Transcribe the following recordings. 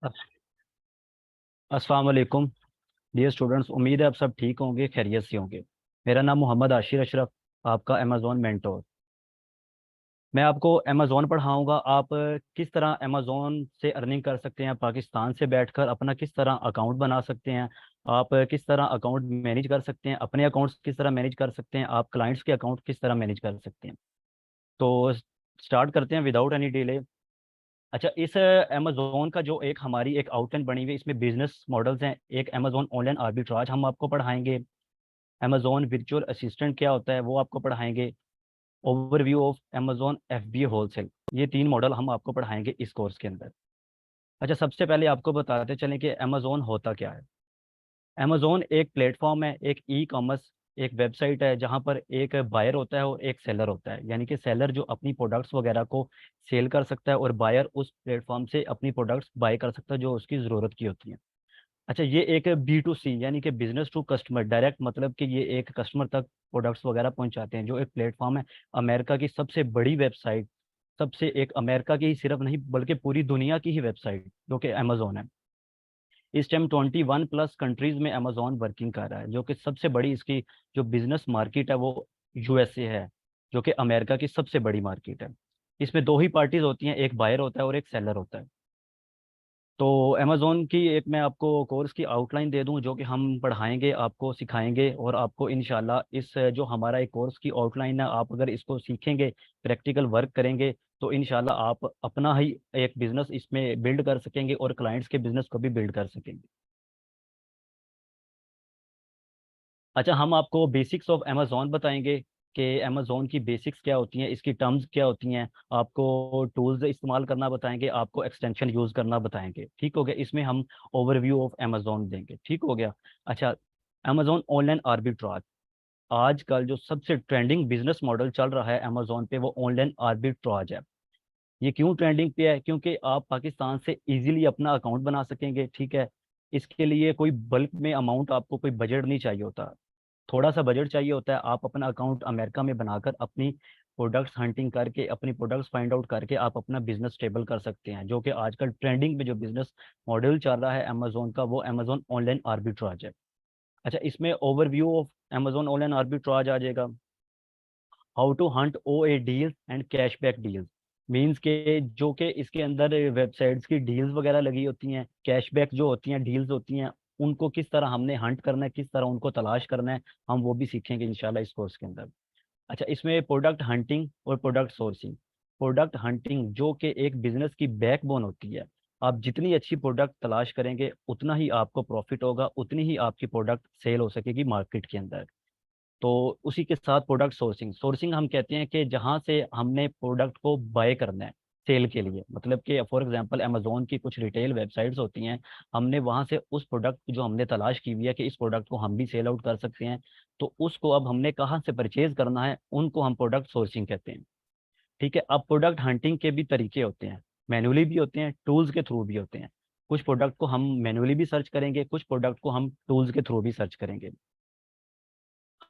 अस- अस्सलाम वालेकुम dear students. उम्मीद है आप सब ठीक होंगे, खैरियत से होंगे। मेरा नाम मोहम्मद आशिर अशरफ, आपका अमेज़ॉन मेंटोर। मैं आपको अमेज़ॉन पढ़ाऊंगा। आप किस तरह अमेज़ॉन से अर्निंग कर सकते हैं, पाकिस्तान से बैठकर अपना किस तरह अकाउंट बना सकते हैं, आप किस तरह अकाउंट मैनेज कर सकते हैं, अपने अकाउंट्स किस तरह मैनेज कर सकते हैं, आप क्लाइंट्स के अकाउंट किस तरह मैनेज कर सकते हैं। तो स्टार्ट करते हैं विदाउट एनी डिले। अच्छा, इस अमेज़ोन का जो एक हमारी एक आउटलाइन बनी हुई है, इसमें बिजनेस मॉडल्स हैं। एक अमेज़ोन ऑनलाइन आर्बिट्राज हम आपको पढ़ाएंगे। अमेज़ोन वर्चुअल असिस्टेंट क्या होता है वो आपको पढ़ाएंगे। Overview of Amazon FBA wholesale, ये तीन मॉडल हम आपको पढ़ाएंगे इस कोर्स के अंदर। अच्छा, सबसे पहले आपको बताते चलें कि अमेज़ोन होता क्या है। अमेज़ोन एक प्लेटफॉर्म है, एक ई कॉमर्स, एक वेबसाइट है जहाँ पर एक बायर होता है और एक सेलर होता है। यानी कि सेलर जो अपनी प्रोडक्ट्स वगैरह को सेल कर सकता है और बायर उस प्लेटफॉर्म से अपनी प्रोडक्ट्स बाय कर सकता है जो उसकी ज़रूरत की होती है। अच्छा, ये एक B2C यानी कि बिजनेस टू कस्टमर डायरेक्ट, मतलब कि ये एक कस्टमर तक प्रोडक्ट्स वगैरह पहुंचाते हैं, जो एक प्लेटफॉर्म है। अमेरिका की सबसे बड़ी वेबसाइट, सबसे एक अमेरिका की ही सिर्फ नहीं बल्कि पूरी दुनिया की ही वेबसाइट जो कि अमेज़ोन है। इस टाइम 21+ कंट्रीज में अमेज़ोन वर्किंग कर रहा है, जो कि सबसे बड़ी इसकी जो बिजनेस मार्केट है वो USA है, जो कि अमेरिका की सबसे बड़ी मार्केट है। इसमें दो ही पार्टीज होती हैं, एक बायर होता है और एक सेलर होता है। तो अमेज़ोन की एक मैं आपको कोर्स की आउटलाइन दे दूं जो कि हम पढ़ाएंगे, आपको सिखाएंगे, और आपको इंशाल्लाह इस जो हमारा एक कोर्स की आउटलाइन है, आप अगर इसको सीखेंगे, प्रैक्टिकल वर्क करेंगे, तो इंशाल्लाह आप अपना ही एक बिजनेस इसमें बिल्ड कर सकेंगे और क्लाइंट्स के बिजनेस को भी बिल्ड कर सकेंगे। अच्छा, हम आपको बेसिक्स ऑफ अमेज़ॉन बताएंगे कि अमेज़ॉन की बेसिक्स क्या होती हैं, इसकी टर्म्स क्या होती हैं। आपको टूल्स इस्तेमाल करना बताएंगे, आपको एक्सटेंशन यूज़ करना बताएंगे। ठीक हो गया, इसमें हम ओवरव्यू ऑफ अमेज़ॉन देंगे। ठीक हो गया। अच्छा, अमेज़ॉन ऑनलाइन आर्बिट्राज, आजकल जो सबसे ट्रेंडिंग बिजनेस मॉडल चल रहा है अमेज़ॉन पे वो ऑनलाइन आर्बिट्राज है। ये क्यों ट्रेंडिंग पे है? क्योंकि आप पाकिस्तान से इजीली अपना अकाउंट बना सकेंगे। ठीक है, इसके लिए कोई बल्क में अमाउंट, आपको कोई बजट नहीं चाहिए होता, थोड़ा सा बजट चाहिए होता है। आप अपना अकाउंट अमेरिका में बनाकर अपनी प्रोडक्ट्स हंटिंग करके, अपनी प्रोडक्ट्स फाइंड आउट करके आप अपना बिजनेस स्टेबल कर सकते हैं। जो कि आजकल ट्रेंडिंग में जो बिजनेस मॉडल चल रहा है अमेज़ोन का, वो अमेज़ोन ऑनलाइन आर्बिट्राज है। अच्छा, इसमें overview of Amazon online arbitrage आ जाएगा। How to hunt OA deals and cashback deals, means के जो कि इसके अंदर वेबसाइट्स की डील्स वगैरह लगी होती हैं, कैशबैक जो होती हैं, डील्स होती हैं, उनको किस तरह हमने हंट करना है, किस तरह उनको तलाश करना है, हम वो भी सीखेंगे इंशाल्लाह इस कोर्स के अंदर। अच्छा, इसमें प्रोडक्ट हंटिंग और प्रोडक्ट सोर्सिंग। प्रोडक्ट हंटिंग जो कि एक बिजनेस की बैकबोन होती है। आप जितनी अच्छी प्रोडक्ट तलाश करेंगे उतना ही आपको प्रॉफिट होगा, उतनी ही आपकी प्रोडक्ट सेल हो सकेगी मार्केट के अंदर। तो उसी के साथ प्रोडक्ट सोर्सिंग, सोर्सिंग हम कहते हैं कि जहाँ से हमने प्रोडक्ट को बाय करना है सेल के लिए, मतलब कि फॉर एग्जांपल अमेज़ोन की कुछ रिटेल वेबसाइट्स होती हैं, हमने वहाँ से उस प्रोडक्ट जो हमने तलाश की हुई है कि इस प्रोडक्ट को हम भी सेल आउट कर सकते हैं, तो उसको अब हमने कहाँ से परचेज करना है, उनको हम प्रोडक्ट सोर्सिंग कहते हैं। ठीक है, अब प्रोडक्ट हंटिंग के भी तरीके होते हैं, मैनुअली भी होते हैं, टूल्स के थ्रू भी होते हैं। कुछ प्रोडक्ट को हम मैनुअली भी सर्च करेंगे, कुछ प्रोडक्ट को हम टूल्स के थ्रू भी सर्च करेंगे।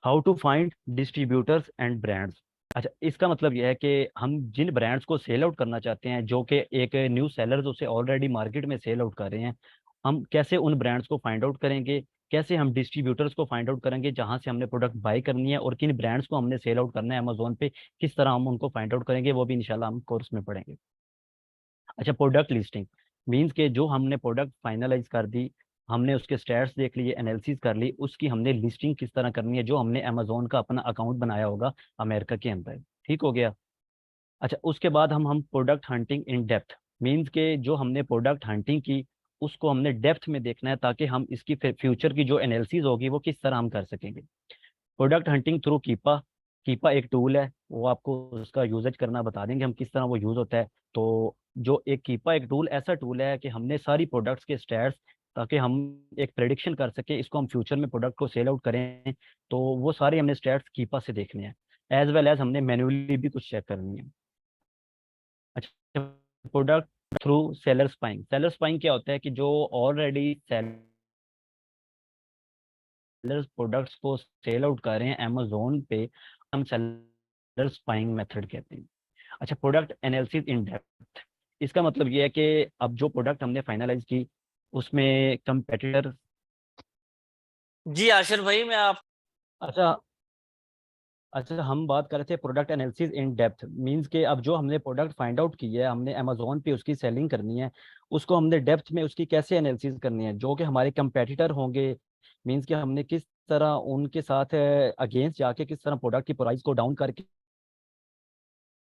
How to find distributors and brands. अच्छा, इसका मतलब यह है कि हम जिन ब्रांड्स को सेल आउट करना चाहते हैं, जो कि एक न्यू सेलर उसे ऑलरेडी मार्केट में सेल आउट कर रहे हैं, हम कैसे उन ब्रांड्स को फाइंड आउट करेंगे, कैसे हम डिस्ट्रीब्यूटर्स को फाइंड आउट करेंगे जहां से हमने प्रोडक्ट बाय करनी है, और किन ब्रांड्स को हमने सेल आउट करना है अमेजोन पे, किस तरह हम उनको फाइंड आउट करेंगे, वो भी इंशाल्लाह हम कोर्स में पढ़ेंगे। अच्छा, प्रोडक्ट लिस्टिंग मीन्स के जो हमने प्रोडक्ट फाइनलाइज कर दी, हमने उसके स्टैट्स देख लिए, एनालिसिस कर ली, उसकी हमने लिस्टिंग किस तरह करनी है, जो हमने अमेजोन का अपना अकाउंट बनाया होगा अमेरिका के अंदर। ठीक हो गया। अच्छा, उसके बाद हम product hunting in depth, means के जो हमने प्रोडक्ट हंटिंग की उसको हमने डेप्थ में देखना है, ताकि हम इसकी फ्यूचर की जो एनालिसिस होगी वो किस तरह हम कर सकेंगे। प्रोडक्ट हंटिंग थ्रू कीपा, कीपा एक टूल है, वो आपको उसका यूजेज करना बता देंगे हम किस तरह वो यूज होता है। तो जो एक कीपा एक टूल ऐसा टूल है कि हमने सारी प्रोडक्ट्स के स्टैट्स, ताकि हम एक प्रेडिक्शन कर सके इसको हम फ्यूचर में प्रोडक्ट को सेल आउट करें, तो वो सारे हमने स्टैट्स कीपा से देखने हैं। एज वेल एज हमने मैन्युअली भी कुछ चेक करनी है। अच्छा, product through seller spying, seller spying क्या होता है कि जो ऑलरेडी सेलर्स प्रोडक्ट्स को सेल आउट कर रहे हैं अमेजोन पे, हम सेलर स्पाइंग मेथड कहते हैं। अच्छा, प्रोडक्ट एनालिसिस इन डेप्थ, इसका मतलब ये है कि अब जो प्रोडक्ट हमने फाइनलाइज की उसमें कंपेटिटर। जी आशिर भाई, मैं आप अच्छा, अच्छा, हम बात कर रहे थे product analysis in depth, means के अब जो हमने प्रोडक्ट फाइंड आउट की है, हमने अमेजोन पे उसकी सेलिंग करनी है, उसको हमने डेप्थ में उसकी कैसे एनालिसिस करनी है, जो कि हमारे कंपेटिटर होंगे, मींस के हमने किस तरह उनके साथ अगेंस्ट जाके किस तरह प्रोडक्ट की प्राइस को डाउन करके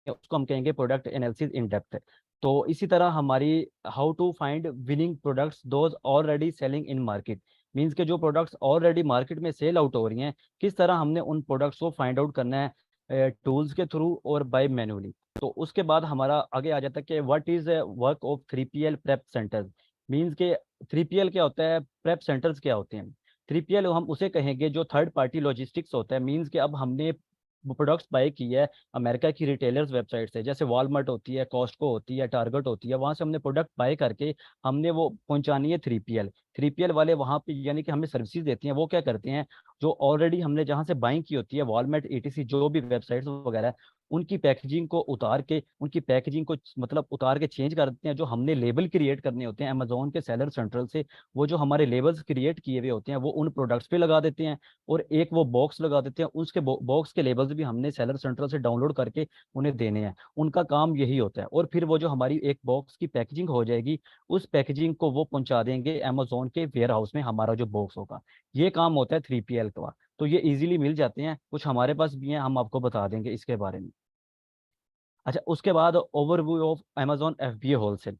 उसको हम कहेंगे प्रोडक्ट एनालिसिस इन डेप्थ। तो इसी तरह हमारी how to find winning products those already selling in market, means के जो प्रोडक्ट्स ऑलरेडी मार्केट में सेल आउट हो रही हैं, किस तरह हमने उन प्रोडक्ट्स को फाइंड आउट करना है टूल्स के थ्रू और बाय मैनुअली। तो उसके बाद हमारा आगे आ जाता है कि what is work of 3PL prep centres, means के 3PL क्या होता है, प्रेप सेंटर्स क्या होते हैं। 3PL हम उसे कहेंगे जो थर्ड पार्टी लॉजिस्टिक्स होता है, मींस के अब हमने प्रोडक्ट्स बाय की है अमेरिका की रिटेलर्स वेबसाइट से, जैसे वॉलमार्ट होती है, कॉस्टको होती है, टारगेट होती है, वहां से हमने प्रोडक्ट बाय करके हमने वो पहुंचानी है 3PL। 3PL वाले वहां पे यानी कि हमें सर्विसेज देती हैं, वो क्या करते हैं, जो ऑलरेडी हमने जहां से बाइंग की होती है वॉलमार्ट ETC जो भी वेबसाइट्स वगैरह, उनकी पैकेजिंग को उतार के, उनकी पैकेजिंग को मतलब उतार के चेंज कर देते हैं, जो हमने लेबल क्रिएट करने होते हैं अमेजोन के सेलर सेंट्रल से, वो जो हमारे लेबल्स क्रिएट किए हुए होते हैं वो उन प्रोडक्ट्स पे लगा देते हैं, और एक वो बॉक्स लगा देते हैं, उसके बॉक्स के लेबल्स भी हमने सेलर सेंट्रल से डाउनलोड करके उन्हें देने हैं। उनका काम यही होता है, और फिर वो जो हमारी एक बॉक्स की पैकेजिंग हो जाएगी, उस पैकेजिंग को वो पहुंचा देंगे अमेजोन के वेयर हाउस में, हमारा जो बॉक्स होगा। ये काम होता है 3PL का। तो ये इजीली मिल जाते हैं, कुछ हमारे पास भी हैं, हम आपको बता देंगे इसके बारे में। अच्छा, उसके बाद overview of Amazon FBA wholesale.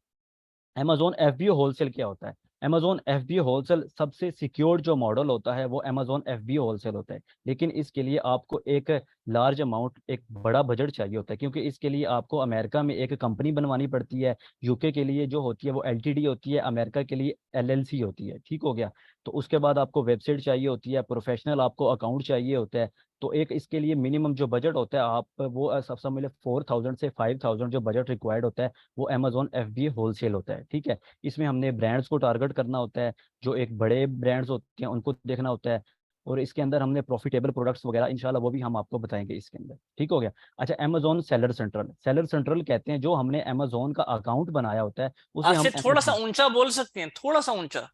Amazon FBA wholesale क्या होता है। अमेजोन FBA होलसेल सबसे सिक्योर्ड जो मॉडल होता है वो अमेजोन FBA होलसेल होता है, लेकिन इसके लिए आपको एक लार्ज अमाउंट, एक बड़ा बजट चाहिए होता है, क्योंकि इसके लिए आपको अमेरिका में एक कंपनी बनवानी पड़ती है। यूके के लिए जो होती है वो LTD होती है, अमेरिका के लिए LLC होती है, ठीक हो गया। तो उसके बाद आपको वेबसाइट चाहिए होती है, प्रोफेशनल आपको अकाउंट चाहिए होता है। तो एक इसके लिए मिनिमम जो बजट होता है आप वो सबसे मिले 4000 से 5000 जो बजट रिक्वायर्ड होता है, वो अमेजोन FBA होलसेल होता है, ठीक है। इसमें हमने ब्रांड्स को टारगेट करना होता है, जो एक बड़े ब्रांड्स होते हैं उनको देखना होता है, और इसके अंदर हमने प्रॉफिटेबल प्रोडक्ट्स वगैरह इंशाल्लाह वो भी हम आपको बताएंगे इसके अंदर, ठीक हो गया। अच्छा, Amazon seller central, seller central कहते हैं जो हमने अमेजोन का अकाउंट बनाया होता है उसे हम आशिर थोड़ा सा ऊंचा बोल सकते हैं, थोड़ा सा ऊंचा।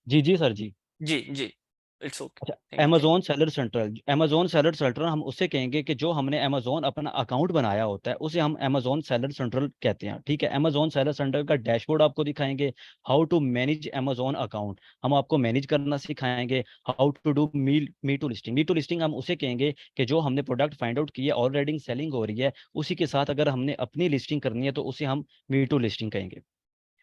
जी जी सर जी। जी जी, इट्स ओके। अच्छा, thank you, thank Amazon seller central, Amazon seller central हम उससे कहेंगे कि जो हमने अमेजोन अपना अकाउंट बनाया होता है उसे हम अमेजोन सेलर सेंट्रल कहते हैं, ठीक है। अमेजोन सेलर सेंट्रल का डैशबोर्ड आपको दिखाएंगे, how to manage Amazon account, हम आपको मैनेज करना सिखाएंगे। How to do me too listing, me too listing हम उसे कहेंगे कि जो हमने प्रोडक्ट फाइंड आउट की है, ऑलरेडी सेलिंग हो रही है, उसी के साथ अगर हमने अपनी लिस्टिंग करनी है तो उसे हम मी टू लिस्टिंग कहेंगे।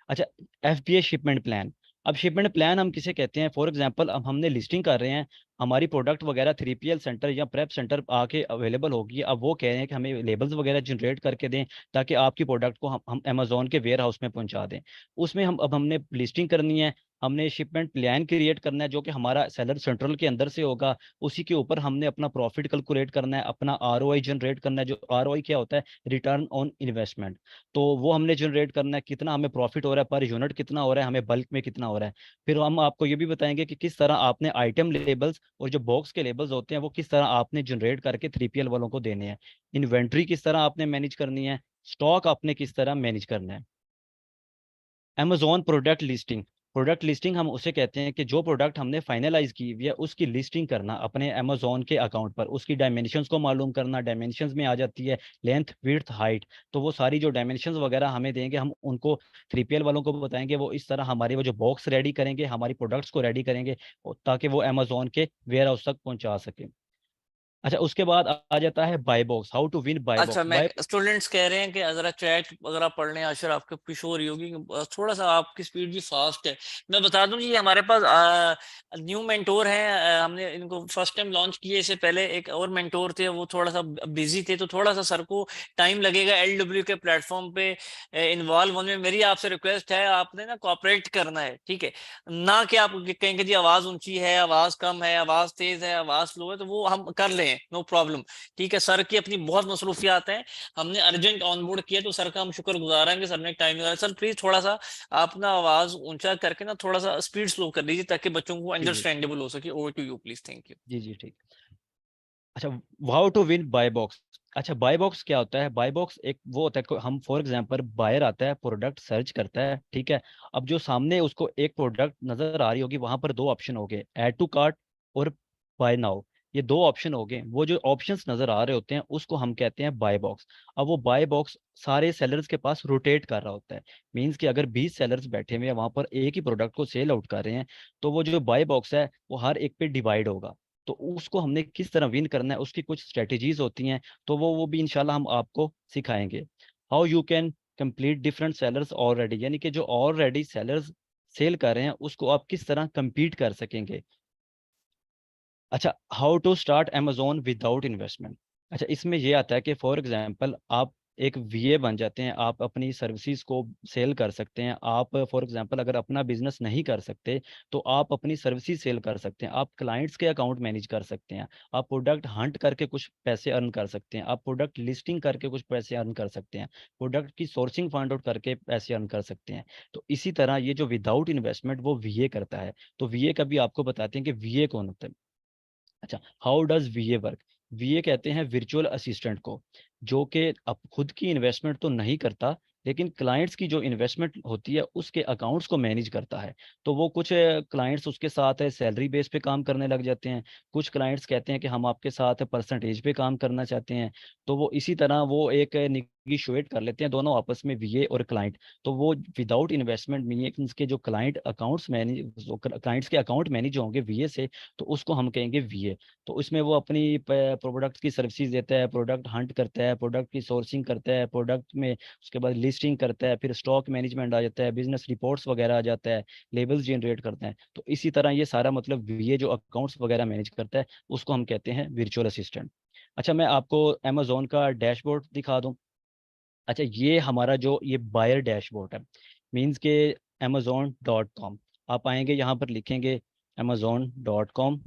अच्छा, FBA शिपमेंट प्लान। अब शिपमेंट प्लान हम किसे कहते हैं, फॉर एग्जांपल अब हमने लिस्टिंग कर रहे हैं, हमारी प्रोडक्ट वगैरह 3PL सेंटर या प्रेप सेंटर आके अवेलेबल होगी, अब वो कह रहे हैं कि हमें लेबल्स वगैरह जनरेट करके दें ताकि आपकी प्रोडक्ट को हम अमेजोन के वेयर हाउस में पहुंचा दें। उसमें हम अब हमने लिस्टिंग करनी है, हमने शिपमेंट प्लान क्रिएट करना है जो कि हमारा सेलर सेंट्रल के अंदर से होगा, उसी के ऊपर हमने अपना प्रॉफिट कैलकुलेट करना है, अपना ROI जनरेट करना है, जो ROI क्या होता है, रिटर्न ऑन इन्वेस्टमेंट। तो वो हमने जनरेट करना है, कितना हमें प्रॉफिट हो रहा है पर यूनिट, कितना हो रहा है हमें बल्क में, कितना हो रहा है। फिर हम आपको ये भी बताएंगे कि किस तरह आपने आइटम लेबल्स और जो बॉक्स के लेबल्स होते हैं वो किस तरह आपने जनरेट करके 3PL वालों को देने हैं। इन्वेंट्री किस तरह आपने मैनेज करनी है, स्टॉक आपने किस तरह मैनेज करना है। Amazon product listing, product listing हम उसे कहते हैं कि जो प्रोडक्ट हमने फाइनलाइज की हुई है उसकी लिस्टिंग करना अपने अमेजोन के अकाउंट पर, उसकी डायमेंशंस को मालूम करना। डायमेंशंस में आ जाती है लेंथ, विड्थ, हाइट। तो वो सारी जो डायमेंशंस वगैरह हमें देंगे, हम उनको 3PL वालों को बताएंगे, वो इस तरह हमारे वो जो बॉक्स रेडी करेंगे, हमारी प्रोडक्ट्स को रेडी करेंगे ताकि वो अमेजोन के वेयर हाउस तक पहुंचा सके। अच्छा, उसके बाद आ जाता है buy box, how to win buy अच्छा, बॉक्स। मैं बाय स्टूडेंट्स कह रहे हैं कि जरा चैट अगर पढ़ लें आशिर, आपके पिश हो रही होगी कि थोड़ा सा आपकी स्पीड भी फास्ट है। मैं बता दूं जी, हमारे पास न्यू मेंटोर हैं, हमने इनको फर्स्ट टाइम लॉन्च किए। इससे पहले एक और मेंटोर थे, वो थोड़ा सा बिजी थे, तो थोड़ा सा सर को टाइम लगेगा LW के प्लेटफॉर्म पे इन्वॉल्व होने में। मेरी आपसे रिक्वेस्ट है, आपने ना कोऑपरेट करना है, ठीक है। ना कि आप कहेंगे जी आवाज ऊंची है, आवाज कम है, आवाज तेज है, आवाज स्लो है, तो वो हम कर लें, नो प्रॉब्लम। ठीक है, सर की अपनी बहुत मसरूफियात हैं, हमने अर्जेंट ऑनबोर्ड किया तो सर का हम शुक्रगुजार हैं कि सर ने टाइम निकाला। सर प्लीज थोड़ा सा आप ना आवाज ऊंचा करके ना थोड़ा सा स्पीड स्लो कर लीजिए ताकि बच्चों को जी जी अंडरस्टैंडेबल हो सके। Over to you please, thank you. जी जी ठीक। अच्छा, how to win buy box. अच्छा, बाय बॉक्स क्या होता है? बाय बॉक्स एक वो होता है हम फॉर एग्जांपल बायर आता है, प्रोडक्ट सर्च करता है, ठीक है। अब जो सामने उसको एक प्रोडक्ट नजर आ रही होगी, वहां पर दो ऑप्शन हो गए, ऐड टू कार्ट और बाय नाउ। ये दो ऑप्शन हो गए, वो जो ऑप्शंस नजर आ रहे होते हैं उसको हम कहते हैं बाय बॉक्स। अब वो बाय बॉक्स सारे सेलर्स के पास रोटेट कर रहा होता है। मींस कि अगर 20 सेलर्स बैठे हुए हैं वहां पर एक ही प्रोडक्ट को सेल आउट कर रहे हैं, तो वो जो बाय बॉक्स है वो हर एक पे डिवाइड होगा। तो उसको हमने किस तरह विन करना है, उसकी कुछ स्ट्रेटेजीज होती हैं, तो वो भी इंशाल्लाह हम आपको सिखाएंगे। How you can complete different sellers already, यानी कि जो ऑलरेडी सेलर्स सेल कर रहे हैं उसको आप किस तरह compete कर सकेंगे। अच्छा, how to start Amazon without investment. अच्छा, इसमें ये आता है कि फॉर एग्जांपल आप एक वीए बन जाते हैं, आप अपनी सर्विसेज को सेल कर सकते हैं। आप फॉर एग्जांपल अगर अपना बिजनेस नहीं कर सकते तो आप अपनी सर्विसेज सेल कर सकते हैं, आप क्लाइंट्स के अकाउंट मैनेज कर सकते हैं, आप प्रोडक्ट हंट करके कुछ पैसे अर्न कर सकते हैं, आप प्रोडक्ट लिस्टिंग करके कुछ पैसे अर्न कर सकते हैं, प्रोडक्ट की सोर्सिंग फाइंड आउट करके पैसे अर्न कर सकते हैं। तो इसी तरह ये जो विदाउट इन्वेस्टमेंट वो वीए करता है। तो वीए का भी आपको बताते हैं कि वीए कौन होता है। अच्छा, हाउ डज वीए वर्क। वीए कहते हैं वर्चुअल असिस्टेंट को, जो कि अब खुद की इन्वेस्टमेंट तो नहीं करता, लेकिन क्लाइंट्स की जो इन्वेस्टमेंट होती है उसके अकाउंट्स को मैनेज करता है। तो वो कुछ क्लाइंट्स उसके साथ है सैलरी बेस पे काम करने लग जाते हैं, कुछ क्लाइंट्स कहते हैं कि हम आपके साथ परसेंटेज पे काम करना चाहते हैं। तो वो इसी तरह वो एक निगोशिएट कर लेते हैं दोनों आपस में, वीए और क्लाइंट। तो वो विदाउट इन्वेस्टमेंट मीन्स के जो क्लाइंट अकाउंट्स मैनेज, क्लाइंट्स के अकाउंट मैनेज होंगे वीए से, तो उसको हम कहेंगे वीए। तो इसमें वो अपनी प्रोडक्ट की सर्विसेज देता है, प्रोडक्ट हंट करता है, प्रोडक्ट की सोर्सिंग करता है, प्रोडक्ट में उसके बाद लिस्टिंग करता है, फिर स्टॉक मैनेजमेंट आ जाता है, बिजनेस रिपोर्ट्स वगैरह आ जाता है, लेबल्स जनरेट करते हैं। तो इसी तरह ये सारा मतलब ये जो अकाउंट्स वगैरह मैनेज करता है उसको हम कहते हैं वर्चुअल असिस्टेंट। अच्छा, मैं आपको अमेजोन का डैशबोर्ड दिखा दूं। अच्छा, ये हमारा जो ये बायर डैशबोर्ड है, मीन्स के amazon.com। आप आएंगे यहाँ पर लिखेंगे amazon.com।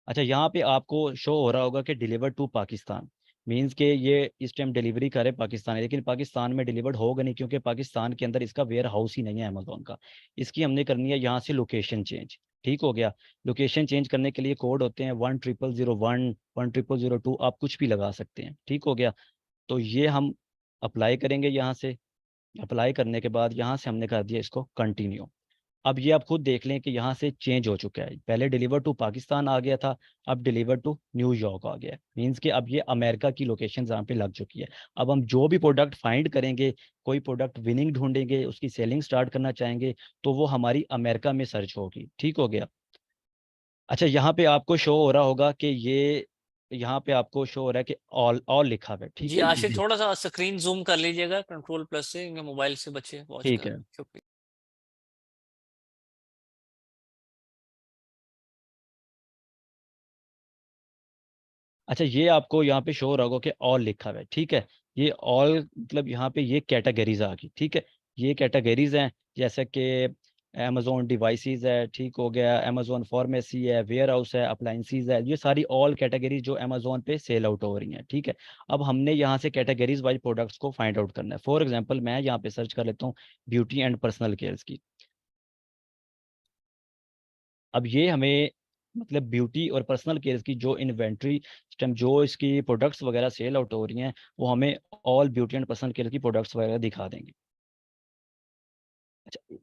अच्छा, यहाँ पे आपको शो हो रहा होगा कि डिलीवर टू पाकिस्तान, मींस के ये इस टाइम डिलीवरी करे पाकिस्तान है, लेकिन पाकिस्तान में डिलीवर्ड होगा नहीं क्योंकि पाकिस्तान के अंदर इसका वेयर हाउस ही नहीं है अमेजोन का। इसकी हमने करनी है यहाँ से लोकेशन चेंज। ठीक हो गया। लोकेशन चेंज करने के लिए कोड होते हैं 10001, 10002, आप कुछ भी लगा सकते हैं। ठीक हो गया। तो ये हम अप्लाई करेंगे यहाँ से। अप्लाई करने के बाद यहाँ से हमने कर दिया इसको कंटिन्यू। अब ये आप खुद देख लें कि यहाँ से चेंज हो चुका है, पहले डिलीवर टू पाकिस्तान आ गया था, अब डिलीवर टू न्यूयॉर्क आ गया है। मीन्स कि अब ये अमेरिका की लोकेशन यहाँ पे लग चुकी है। अब हम जो भी प्रोडक्ट फाइंड करेंगे, कोई प्रोडक्ट विनिंग ढूंढेंगे, उसकी सेलिंग स्टार्ट करना चाहेंगे, तो वो हमारी अमेरिका में सर्च होगी। ठीक हो गया। अच्छा, यहाँ पे आपको शो हो रहा होगा कि ये, यहाँ पे आपको शो हो रहा है कि ऑल लिखा हुआ है, ठीक जी है आशिक, ये। थोड़ा सा स्क्रीन जूम कर लीजिएगा कंट्रोल प्लस से, इनके मोबाइल से बच्चे वॉच कर ठीक रहे है। हैं। शुक्रिया। अच्छा, ये आपको यहाँ पे शो हो रहा होगा कि ऑल लिखा हुआ है, ठीक है। ये ऑल मतलब यहाँ पे ये कैटेगरीज आ गई, ठीक है। ये कैटेगरीज हैं, जैसे कि अमेजोन डिवाइसेस है, ठीक हो गया, अमेजोन फार्मेसी है, वेयर हाउस है, अप्लाइंसीज है, ये सारी ऑल कैटेगरीज जो अमेजोन पे सेल आउट हो रही हैं, ठीक है। अब हमने यहाँ से कैटेगरीज वाइज प्रोडक्ट्स को फाइंड आउट करना है। फॉर एग्जांपल मैं यहाँ पे सर्च कर लेता हूँ ब्यूटी एंड पर्सनल केयर की। अब ये हमें मतलब ब्यूटी और पर्सनल केयर की जो इन्वेंट्री सिस्टम, जो इसकी प्रोडक्ट्स वगैरह सेल आउट हो रही हैं, वो हमें all beauty and personal care की प्रोडक्ट्स वगैरह दिखा देंगे। अच्छा,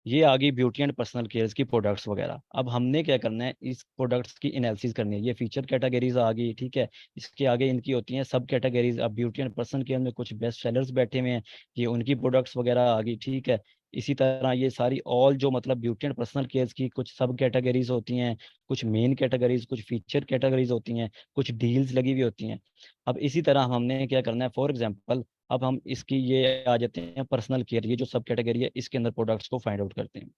ये आ गई ब्यूटी एंड पर्सनल केयर की प्रोडक्ट्स वगैरह। अब हमने क्या करना है, इस प्रोडक्ट्स की एनालिसिस करनी है। ये फीचर कैटेगरीज आ गई, ठीक है। इसके आगे इनकी होती हैं सब कैटेगरीज। अब ब्यूटी एंड पर्सनल केयर में कुछ बेस्ट सेलर्स बैठे हुए हैं, ये उनकी प्रोडक्ट्स वगैरह आ गई, ठीक है। इसी तरह ये सारी ऑल जो मतलब ब्यूटी एंड पर्सनल केयर की कुछ सब कैटेगरीज होती हैं, कुछ मेन कैटेगरीज, कुछ फीचर कैटेगरीज होती हैं, कुछ डील्स लगी हुई होती हैं। अब इसी तरह हमने क्या करना है, फॉर एग्जांपल अब हम इसकी ये आ जाते हैं पर्सनल केयर, ये जो सब कैटेगरी है इसके अंदर प्रोडक्ट्स को फाइंड आउट करते हैं।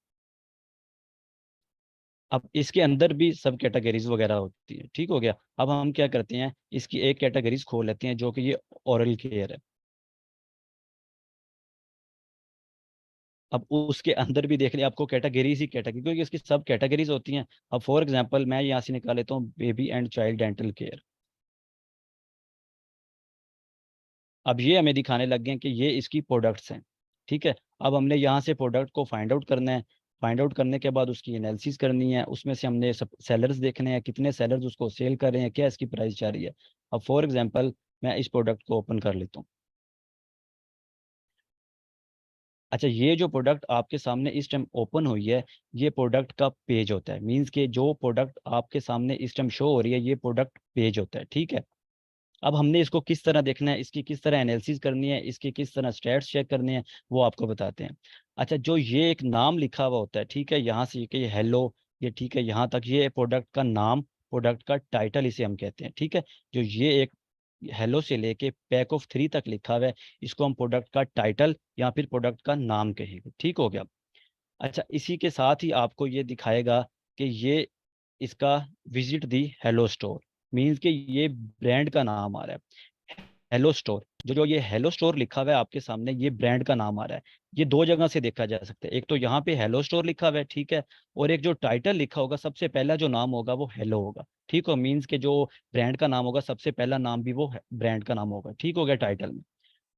अब इसके अंदर भी सब कैटेगरीज वगैरह होती है। ठीक हो गया। अब हम क्या करते हैं, इसकी एक कैटेगरीज खोल लेते हैं जो कि ये ओरल केयर है। अब उसके अंदर भी देख लिया आपको कैटेगरीज ही कैटेगरी, क्योंकि इसकी सब कैटेगरीज होती हैं। अब फॉर एग्जांपल मैं यहाँ से निकाल लेता हूँ baby and child dental care. अब ये हमें दिखाने लग गए हैं कि ये इसकी प्रोडक्ट्स हैं, ठीक है। अब हमने यहाँ से प्रोडक्ट को फाइंड आउट करना है। फाइंड आउट करने के बाद उसकी एनालिसिस करनी है, उसमें से हमने सब सेलर्स देखने हैं, कितने सेलर्स उसको सेल कर रहे हैं, क्या इसकी प्राइस जा रही है। अब फॉर एग्जांपल मैं इस प्रोडक्ट को ओपन कर लेता हूँ। अच्छा, ये जो प्रोडक्ट आपके सामने इस टाइम ओपन हुई है, ये प्रोडक्ट का पेज होता है। मींस के जो प्रोडक्ट आपके सामने इस टाइम शो हो रही है, ये प्रोडक्ट पेज होता है, ठीक है। अब हमने इसको किस तरह देखना है, इसकी किस तरह एनालिसिस करनी है, इसकी किस तरह स्टैट्स चेक करने हैं, वो आपको बताते हैं। अच्छा, जो ये एक नाम लिखा हुआ होता है, ठीक है, यहाँ से ये हेलो, ये ठीक है, यहाँ तक ये प्रोडक्ट का नाम, प्रोडक्ट का टाइटल इसे हम कहते हैं, ठीक है। जो ये एक हेलो से लेके पैक ऑफ 3 तक लिखा हुआ है, इसको हम प्रोडक्ट का टाइटल या फिर प्रोडक्ट का नाम कहेंगे, ठीक हो गया। अच्छा, इसी के साथ ही आपको ये दिखाएगा कि ये इसका विजिट दी हेलो स्टोर, मीन्स कि ये ब्रांड का नाम आ रहा है हेलो स्टोर। जो जो ये हेलो स्टोर लिखा हुआ है आपके सामने, ये ब्रांड का नाम आ रहा है। ये दो जगह से देखा जा सकता है, एक तो यहाँ पे हेलो स्टोर लिखा हुआ है, ठीक है, और एक जो टाइटल लिखा होगा, सबसे पहला जो नाम होगा वो हेलो होगा, ठीक हो। मीन्स के जो ब्रांड का नाम होगा, सबसे पहला नाम भी वो ब्रांड का नाम होगा, ठीक हो गया टाइटल में।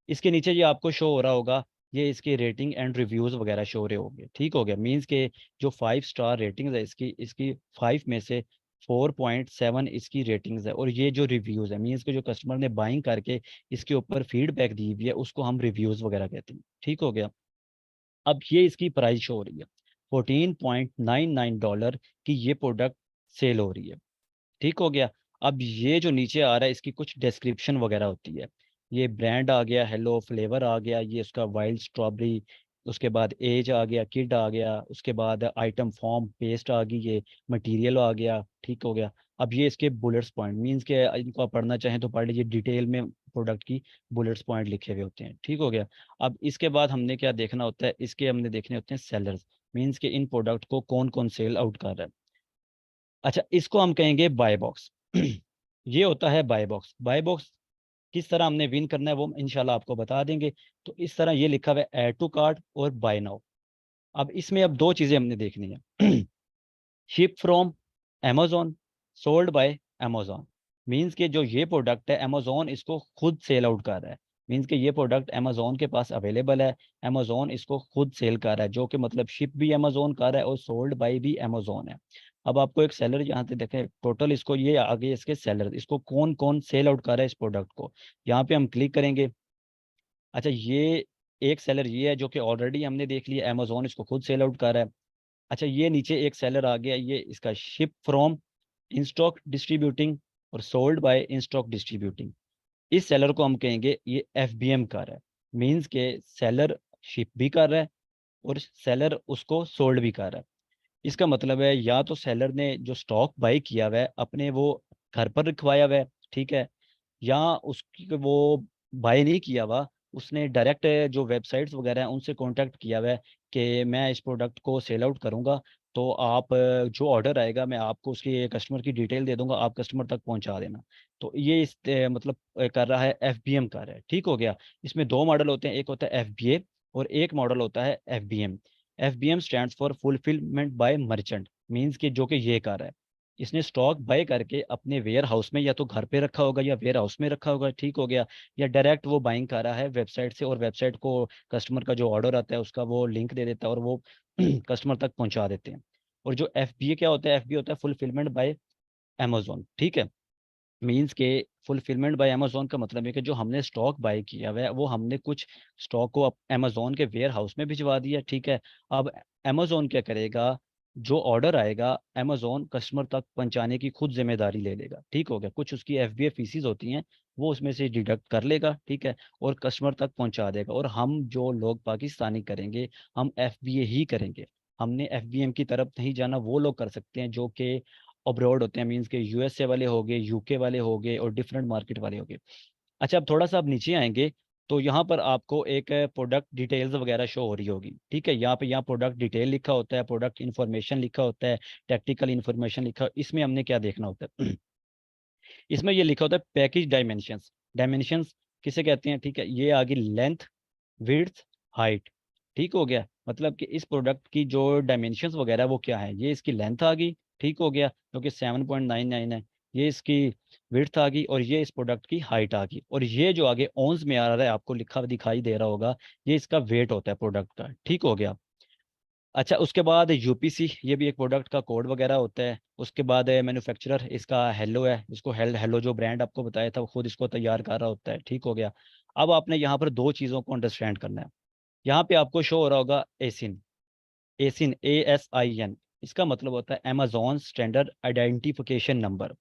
इसके नीचे ये आपको शो हो रहा होगा, ये इसके रेटिंग एंड रिव्यूज वगैरह शो हो रहे होंगे, ठीक हो गया। मींस के जो 5 स्टार रेटिंग्स है इसकी इसकी 5 में से 4.7 इसकी रेटिंग्स है, और ये जो रिव्यूज है, मींस के जो कस्टमर ने बाइंग करके इसके ऊपर फीडबैक दी हुई है, उसको हम रिव्यूज वगैरह कहते हैं, ठीक हो गया। अब ये इसकी प्राइस शो हो रही है $14.99 की, ये प्रोडक्ट सेल हो रही है, ठीक हो गया। अब ये जो नीचे आ रहा है, इसकी कुछ डिस्क्रिप्शन वगैरह होती है। ये ब्रांड आ गया, हेलो फ्लेवर आ गया, ये उसका वाइल्ड स्ट्रॉबेरी, उसके बाद एज आ गया, किड आ गया, उसके बाद आइटम फॉर्म पेस्ट आ गई, ये मटेरियल आ गया, ठीक हो गया। अब ये इसके बुलेट्स पॉइंट, मींस के इनको आप पढ़ना चाहें तो पढ़ लीजिए, डिटेल में प्रोडक्ट की बुलेट्स पॉइंट लिखे हुए होते हैं, ठीक हो गया। अब इसके बाद हमने क्या देखना होता है, इसके हमने देखने होते हैं सेलर्स, मींस के इन प्रोडक्ट को कौन कौन सेल आउट कर रहा है। अच्छा, इसको हम कहेंगे बाय बॉक्स। ये होता है बाय बॉक्स। बाय बॉक्स किस तरह हमने विन करना है वो इंशाल्लाह आपको बता देंगे। तो इस तरह ये लिखा हुआ है ऐड टू कार्ट और बाय नाउ। अब इसमें अब दो चीज़ें हमने देखनी है। Ship from Amazon, sold by Amazon. Means के जो ये प्रोडक्ट है, अमेजोन इसको खुद सेल आउट कर रहा है। मींस के ये प्रोडक्ट अमेजोन के पास अवेलेबल है, अमेजोन इसको खुद सेल कर रहा है, जो कि मतलब शिप भी अमेजोन कर रहा है और सोल्ड बाय भी अमेजोन है। अब आपको एक सेलर यहाँ पे देखें, टोटल इसको ये आगे इसके सेलर, इसको कौन कौन सेल आउट कर रहा है इस प्रोडक्ट को, यहाँ पे हम क्लिक करेंगे। अच्छा, ये एक सेलर ये है जो कि ऑलरेडी हमने देख लिया, अमेजोन इसको खुद सेल आउट कर रहा है। अच्छा, ये नीचे एक सेलर आ गया, ये इसका ship from in stock distributing और sold by in stock distributing. इस सेलर को हम कहेंगे ये एफबीएम कर रहा है। मींस के सेलर शिप भी कर रहा है और सेलर उसको सोल्ड भी कर रहा है। इसका मतलब है या तो सेलर ने जो स्टॉक बाई किया हुआ है अपने वो घर पर रखवाया हुआ है, ठीक है, या उसकी वो बाय नहीं किया हुआ, उसने डायरेक्ट जो वेबसाइट्स वगैरह हैं उनसे कांटेक्ट किया हुआ है कि मैं इस प्रोडक्ट को सेल आउट करूंगा, तो आप जो ऑर्डर आएगा मैं आपको उसकी कस्टमर की डिटेल दे दूंगा, आप कस्टमर तक पहुंचा देना। तो ये इस मतलब कर रहा है, एफबीएम कर रहा है, ठीक हो गया। इसमें दो मॉडल होते हैं, एक होता है एफबीए और एक मॉडल होता है FBM. FBM stands for fulfilment bye merchant. Means कि जो कि ये कर रहा है, इसने स्टॉक बाय करके अपने वेयर हाउस में या तो घर पे रखा होगा या वेयर हाउस में रखा होगा, ठीक हो गया, या डायरेक्ट वो बाइंग कर रहा है वेबसाइट से, और वेबसाइट को कस्टमर का जो ऑर्डर आता है उसका वो लिंक दे देता है और वो कस्टमर तक पहुंचा देते हैं। और जो एफबीए क्या होता है, एफबीए होता है फुलफिलमेंट बाय अमेजोन, ठीक है। मींस के फुलफिलमेंट बाय अमेजोन का मतलब है कि जो हमने स्टॉक बाय किया हुआ है वो हमने कुछ स्टॉक को अमेजोन के वेयर हाउस में भिजवा दिया, ठीक है। अब अमेजोन क्या करेगा, जो ऑर्डर आएगा अमेजोन कस्टमर तक पहुंचाने की खुद जिम्मेदारी ले लेगा, ठीक हो गया। कुछ उसकी एफबीए फीसिस होती हैं, वो उसमें से डिडक्ट कर लेगा, ठीक है, और कस्टमर तक पहुंचा देगा। और हम जो लोग पाकिस्तानी करेंगे, हम एफबीए ही करेंगे। हमने एफबीएम की तरफ नहीं जाना, वो लोग कर सकते हैं जो कि अब्रॉड होते हैं, मीन्स के यूएसए वाले हो गए, यूके वाले हो गए और डिफरेंट मार्केट वाले हो गए। अच्छा, अब थोड़ा सा अब नीचे आएंगे तो यहाँ पर आपको एक प्रोडक्ट डिटेल्स वगैरह शो हो रही होगी, ठीक है। यहाँ प्रोडक्ट डिटेल लिखा होता है, प्रोडक्ट इन्फॉर्मेशन लिखा होता है, टेक्निकल इन्फॉर्मेशन लिखा। इसमें हमने क्या देखना होता है, इसमें ये लिखा होता है पैकेज डायमेंशंस। डायमेंशंस किसे कहते हैं, ठीक है, ये आगे लेंथ, विड्थ, हाइट, ठीक हो गया। मतलब कि इस प्रोडक्ट की जो डायमेंशंस वगैरह वो क्या है, ये इसकी लेंथ आ गई, ठीक हो गया, जो कि 7.99 है। ये इसकी विड्थ आ गई और ये इस प्रोडक्ट की हाइट आ गई। और ये जो आगे ऑन्स में आ रहा है आपको लिखा दिखाई दे रहा होगा, ये इसका वेट होता है प्रोडक्ट का, ठीक हो गया। अच्छा, उसके बाद यूपीसी, ये भी एक प्रोडक्ट का कोड वगैरह होता है। उसके बाद मैन्युफैक्चरर, इसका हेलो है, इसको हेलो जो ब्रांड आपको बताया था वो खुद इसको तैयार कर रहा होता है। ठीक हो गया। अब आपने यहाँ पर दो चीज़ों को अंडरस्टैंड करना है। यहाँ पे आपको शो हो रहा होगा एसिन, एसिन ASIN, इसका मतलब होता है अमेजोन स्टैंडर्ड आइडेंटिफिकेशन नंबर।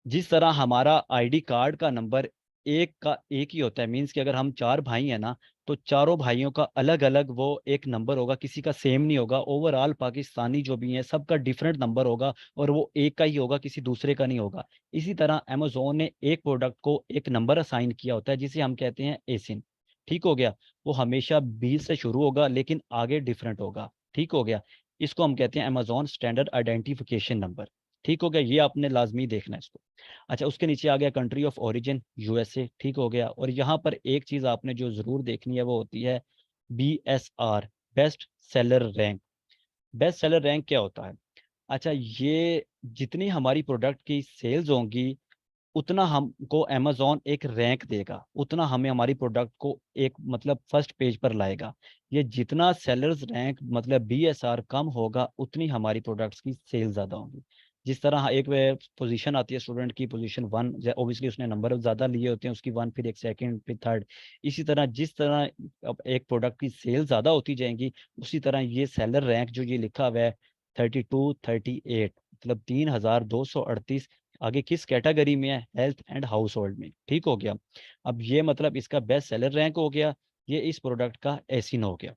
जिस तरह हमारा आईडी कार्ड का नंबर एक का एक ही होता है, मीन्स कि अगर हम चार भाई हैं ना, तो चारों भाइयों का अलग अलग वो एक नंबर होगा, किसी का सेम नहीं होगा। ओवरऑल पाकिस्तानी जो भी हैं सबका डिफरेंट नंबर होगा, और वो एक का ही होगा, किसी दूसरे का नहीं होगा। इसी तरह अमेजोन ने एक प्रोडक्ट को एक नंबर असाइन किया होता है जिसे हम कहते हैं एसिन। ठीक हो गया। वो हमेशा 20 से शुरू होगा लेकिन आगे डिफरेंट होगा। ठीक हो गया। इसको हम कहते हैं अमेजोन स्टैंडर्ड आइडेंटिफिकेशन नंबर। ठीक हो गया, ये आपने लाजमी देखना है इसको। अच्छा, उसके नीचे आ गया कंट्री ऑफ ओरिजिन USA। ठीक हो गया। और यहाँ पर एक चीज़ आपने जो ज़रूर देखनी है वो होती है BSR, best seller rank. Best seller rank क्या होता है? अच्छा, ये जितनी हमारी प्रोडक्ट की सेल्स होंगी उतना हमको अमेजोन एक रैंक देगा, उतना हमें हमारी प्रोडक्ट को एक मतलब फर्स्ट पेज पर लाएगा। ये जितना सेलर्स रैंक मतलब BSR कम होगा उतनी हमारी प्रोडक्ट्स की सेल ज़्यादा होंगी। जिस तरह एक पोजीशन आती है स्टूडेंट की, पोजीशन 1, ओबियसली उसने नंबर ज़्यादा लिए होते हैं, उसकी 1, फिर एक सेकंड, फिर थर्ड। इसी तरह जिस तरह अब एक प्रोडक्ट की सेल ज़्यादा होती जाएंगी, उसी तरह ये सेलर रैंक जो ये लिखा हुआ है 3238, मतलब 3238, आगे किस कैटेगरी में है? हेल्थ एंड हाउस होल्ड में। ठीक हो गया। अब ये मतलब इसका बेस्ट सेलर रैंक हो गया, ये इस प्रोडक्ट का एसिन हो गया।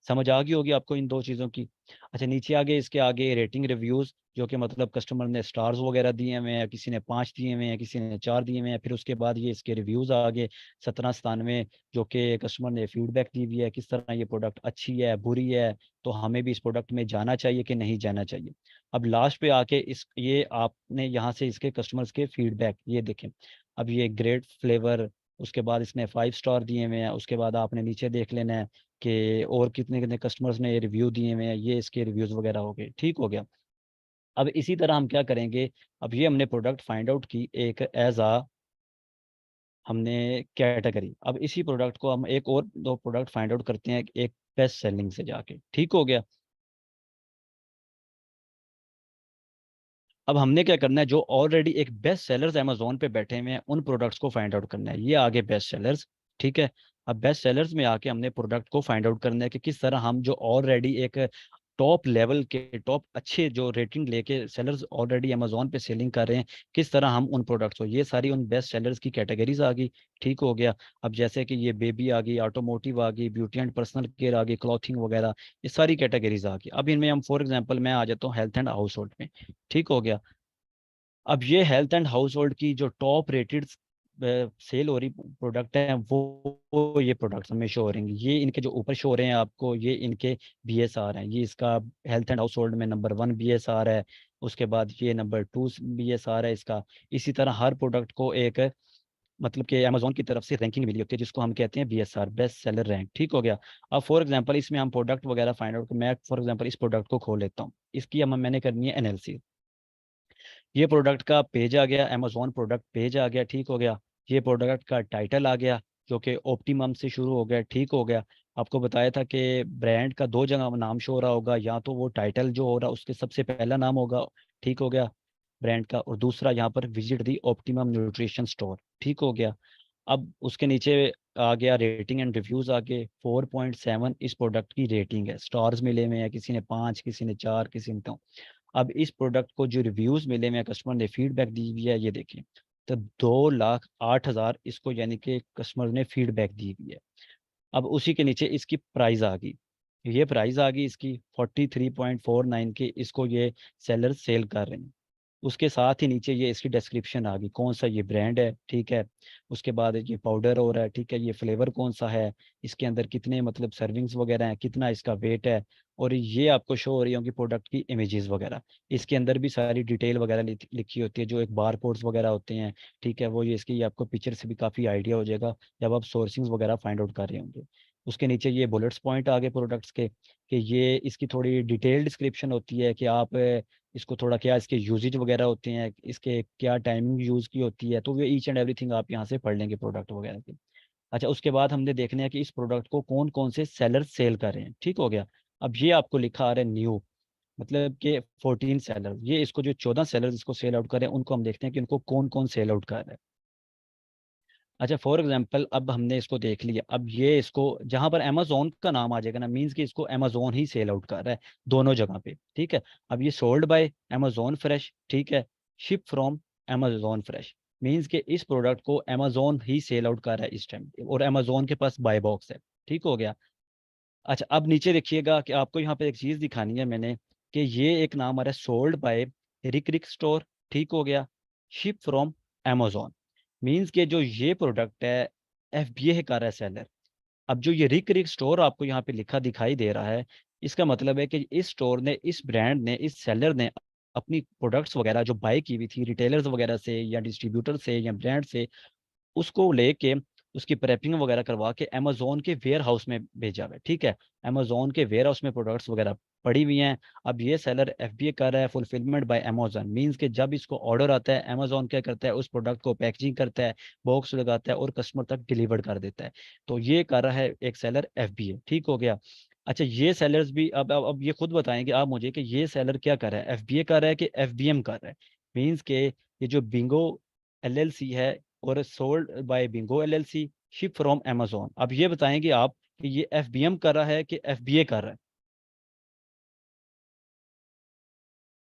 समझ आ गई होगी आपको इन दो चीज़ों की। अच्छा, नीचे आगे इसके आगे रेटिंग रिव्यूज़, जो कि मतलब कस्टमर ने स्टार्स वगैरह दिए हुए हैं, किसी ने 5 दिए हुए हैं, किसी ने 4 दिए हुए हैं। फिर उसके बाद ये इसके रिव्यूज़ आगे 1797, जो कि कस्टमर ने फीडबैक दी हुई है किस तरह ये प्रोडक्ट अच्छी है, बुरी है, तो हमें भी इस प्रोडक्ट में जाना चाहिए कि नहीं जाना चाहिए। अब लास्ट पे आके इस ये आपने यहाँ से इसके कस्टमर्स के फीडबैक ये देखें। अब ये ग्रेट फ्लेवर, उसके बाद इसने 5 स्टार दिए हुए हैं। उसके बाद आपने नीचे देख लेना है कि और कितने कितने कस्टमर्स ने रिव्यू दिए हुए हैं, ये इसके रिव्यूज़ वगैरह हो गए। ठीक हो गया। अब इसी तरह हम क्या करेंगे, अब ये हमने प्रोडक्ट फाइंड आउट की एक एज आ हमने कैटेगरी। अब इसी प्रोडक्ट को हम एक और दो प्रोडक्ट फाइंड आउट करते हैं एक बेस्ट सेलिंग से जाके। ठीक हो गया। अब हमने क्या करना है, जो ऑलरेडी एक बेस्ट सेलर्स अमेजोन पे बैठे हुए हैं उन प्रोडक्ट्स को फाइंड आउट करना है। ये आगे बेस्ट सेलर्स। ठीक है। अब बेस्ट सेलर्स में आके हमने प्रोडक्ट को फाइंड आउट करना है कि किस तरह हम जो ऑलरेडी एक टॉप लेवल के टॉप अच्छे जो रेटिंग लेके सेलर्स ऑलरेडी अमेजोन पे सेलिंग कर रहे हैं, किस तरह हम उन प्रोडक्ट्स को, ये सारी उन बेस्ट सेलर्स की कैटेगरीज आ गई। ठीक हो गया। अब जैसे कि ये बेबी आ गई, ऑटोमोटिव आ गई, ब्यूटी एंड पर्सनल केयर आ गई, क्लॉथिंग वगैरह, ये सारी कैटेगरीज आ गई। अब इनमें हम फॉर एग्जांपल मैं आ जाता हूँ हेल्थ एंड हाउस होल्ड में। ठीक हो गया। अब ये हेल्थ एंड हाउस होल्ड की जो टॉप रेटेड सेल हो रही प्रोडक्ट है वो ये प्रोडक्ट्स हमें शो हो रही हैं। ये इनके जो ऊपर शो हो रहे हैं आपको, ये इनके BSR हैं। ये इसका हेल्थ एंड हाउस होल्ड में नंबर 1 BSR है। उसके बाद ये नंबर 2 BSR है इसका। इसी तरह हर प्रोडक्ट को एक मतलब कि अमेजोन की तरफ से रैंकिंग मिली होती है जिसको हम कहते हैं BSR, बेस्ट सेलर रैंक। ठीक हो गया। अब फॉर एग्जांपल इसमें हम प्रोडक्ट वगैरह फाइंड आउट, मैं फॉर एग्जांपल इस प्रोडक्ट को खोल लेता हूँ, इसकी हम मैंने करनी है एनालिसिस। ये प्रोडक्ट का पेज आ गया, अमेजोन प्रोडक्ट पेज आ गया। ठीक हो गया। ये प्रोडक्ट का टाइटल आ गया जो कि ऑप्टिमम से शुरू हो गया। ठीक हो गया। आपको बताया था कि ब्रांड का दो जगह नाम शो हो रहा होगा, या तो वो टाइटल जो हो रहा है उसके सबसे पहला नाम होगा। ठीक हो गया, ब्रांड का, और दूसरा यहाँ पर विजिट दी ऑप्टिमम न्यूट्रिशन स्टोर। ठीक हो गया। अब उसके नीचे आ गया रेटिंग एंड रिव्यूज आगे 4.7 इस प्रोडक्ट की रेटिंग है, स्टार्स मिले हुए हैं, किसी ने 5, किसी ने 4, किसी ने 2। अब इस प्रोडक्ट को जो रिव्यूज मिले हुए हैं, कस्टमर ने फीडबैक दी हुई है, ये देखिए, तो 2,08,000 इसको यानी कि कस्टमर ने फीडबैक दी हुई है। अब उसी के नीचे इसकी प्राइस आ गई, ये प्राइस आ गई इसकी 43.49 के, इसको ये सेलर सेल कर रहे हैं। उसके साथ ही नीचे ये इसकी डिस्क्रिप्शन आ गई, कौन सा ये ब्रांड है। ठीक है। उसके बाद ये पाउडर हो रहा है। ठीक है। ये फ्लेवर कौन सा है, इसके अंदर कितने मतलब सर्विंग्स वगैरह हैं, कितना इसका वेट है, और ये आपको शो हो रही होंगी प्रोडक्ट की इमेजेस वगैरह। इसके अंदर भी सारी डिटेल वगैरह लिखी होती है, जो एक बार कोड्स वगैरह होते हैं। ठीक है। वो ये इसकी आपको पिक्चर से भी काफ़ी आइडिया हो जाएगा जब आप सोर्सिंग्स वगैरह फाइंड आउट कर रहे होंगे। उसके नीचे ये बुलेट्स पॉइंट आगे प्रोडक्ट्स के, कि ये इसकी थोड़ी डिटेल डिस्क्रिप्शन होती है कि आप इसको थोड़ा क्या इसके यूजेज वगैरह होते हैं, इसके क्या टाइमिंग यूज़ की होती है, तो वे ईच एंड एवरीथिंग आप यहाँ से पढ़ लेंगे प्रोडक्ट वगैरह के। अच्छा, उसके बाद हमने देखना है कि इस प्रोडक्ट को कौन कौन से सेलर सेल कर रहे हैं। ठीक हो गया। अब ये आपको लिखा आ रहा है न्यू, मतलब कि 14 सेलर, ये इसको जो 14 सेलर इसको सेल आउट कर रहे हैं उनको हम देखते हैं कि उनको कौन कौन सेल आउट कर रहा है। अच्छा फॉर एग्जांपल अब हमने इसको देख लिया, अब ये इसको जहां पर अमेजोन का नाम आ जाएगा ना, मींस कि इसको अमेजोन ही सेल आउट कर रहा है दोनों जगह पे, ठीक है। अब ये सोल्ड बाय अमेजोन फ्रेश, ठीक है, ship from Amazon fresh, means कि इस प्रोडक्ट को अमेजोन ही सेल आउट कर रहा है इस टाइम, और अमेजोन के पास बाय बॉक्स है, ठीक हो गया। अच्छा अब नीचे देखिएगा कि आपको यहाँ पे एक चीज़ दिखानी है मैंने, कि ये एक नाम आ रहा है sold by Rick Rick store, ठीक हो गया, शिप फ्रॉम अमेजोन, मीन्स के जो ये प्रोडक्ट है FBA का रहा है सेलर। अब जो ये रिक रिक स्टोर आपको यहाँ पे लिखा दिखाई दे रहा है, इसका मतलब है कि इस स्टोर ने, इस ब्रांड ने, इस सेलर ने अपनी प्रोडक्ट्स वगैरह जो बाय की हुई थी रिटेलर्स वगैरह से या डिस्ट्रीब्यूटर से या ब्रांड से, उसको लेके उसकी प्रेपिंग वगैरह करवा के अमेजोन के वेयर हाउस में भेजा हुआ है, ठीक है। अमेजोन के वेयर हाउस में प्रोडक्ट्स वगैरह पड़ी हुई हैं। अब ये सेलर FBA कर रहा है फुलफिलमेंट बाय अमेजोन, मींस के जब इसको ऑर्डर आता है अमेजोन क्या करता है, उस प्रोडक्ट को पैकेजिंग करता है, बॉक्स लगाता है और कस्टमर तक डिलीवर कर देता है। तो ये कर रहा है एक सेलर FBA, ठीक हो गया। अच्छा ये सेलर्स भी अब ये खुद बताएंगे आप मुझे कि ये सेलर क्या कर रहा है, FBA कर रहा है कि FBM कर रहा है, मींस के ये जो बिंगो LLC है और sold bye Bingo LLC, ship from Amazon, अब ये बताएंगे आप कि ये FBM कर रहा है कि FBA कर रहा है।